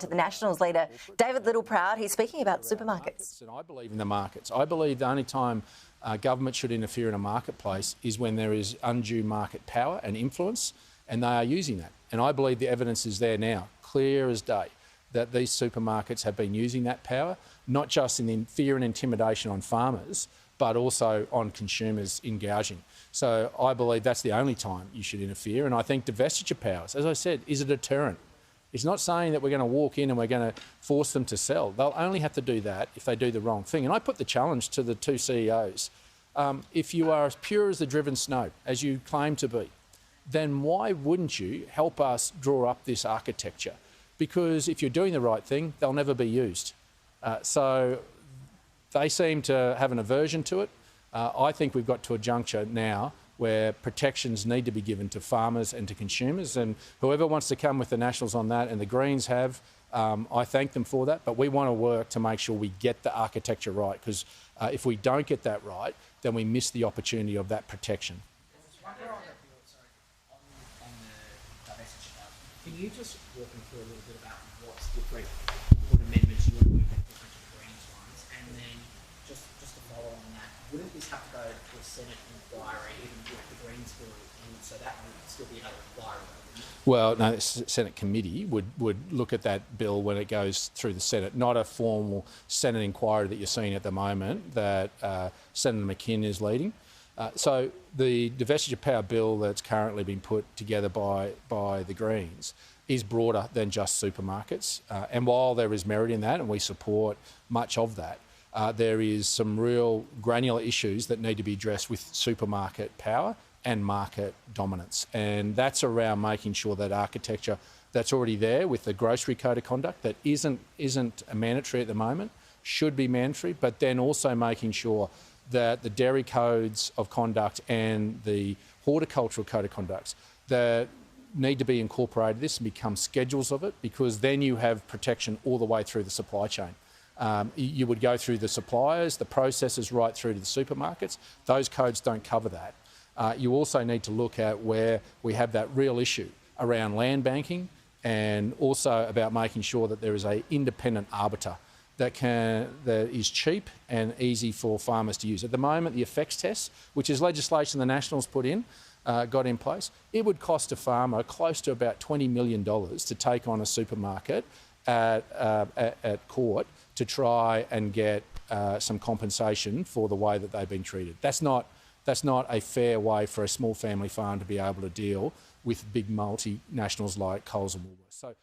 To the Nationals leader, David Littleproud, he's speaking about supermarkets. And I believe in the markets. I believe the only time government should interfere in a marketplace is when there is undue market power and influence, and they are using that. And I believe the evidence is there now, clear as day, that these supermarkets have been using that power, not just in the fear and intimidation on farmers, but also on consumers in gouging. So I believe that's the only time you should interfere. And I think divestiture powers, as I said, is a deterrent. It's not saying that we're going to walk in and we're going to force them to sell. They'll only have to do that if they do the wrong thing. And I put the challenge to the two CEOs. If you are as pure as the driven snow, as you claim to be, then why wouldn't you help us draw up this architecture? Because if you're doing the right thing, they'll never be used. So they seem to have an aversion to it. I think we've got to a juncture now where protections need to be given to farmers and to consumers, and whoever wants to come with the Nationals on that, and the Greens have, I thank them for that, but we want to work to make sure we get the architecture right, because if we don't get that right, then we miss the opportunity of that protection. Can you just walk me through a little bit about what's different, what amendments you want to make different to the Greens ones, and then just to follow on that, wouldn't this have to go to a Senate inquiry even with the Greens bill, and so that would still be another inquiry? Well, no, the Senate committee would look at that bill when it goes through the Senate, not a formal Senate inquiry that you're seeing at the moment that Senator McKinn is leading. So the divestiture power bill that's currently been put together by the Greens is broader than just supermarkets. And while there is merit in that, and we support much of that, there is some real granular issues that need to be addressed with supermarket power and market dominance. And that's around making sure that architecture that's already there with the grocery code of conduct that isn't mandatory at the moment, should be mandatory, but then also making sure that the dairy codes of conduct and the horticultural code of conduct that need to be incorporated this and become schedules of it, because then you have protection all the way through the supply chain. You would go through the suppliers, the processors, right through to the supermarkets. Those codes don't cover that. You also need to look at where we have that real issue around land banking, and also about making sure that there is an independent arbiter that is cheap and easy for farmers to use. At the moment, the effects test, which is legislation the Nationals put in, got in place, it would cost a farmer close to about $20 million to take on a supermarket at court to try and get some compensation for the way that they've been treated. That's not a fair way for a small family farm to be able to deal with big multinationals like Coles and Woolworths. So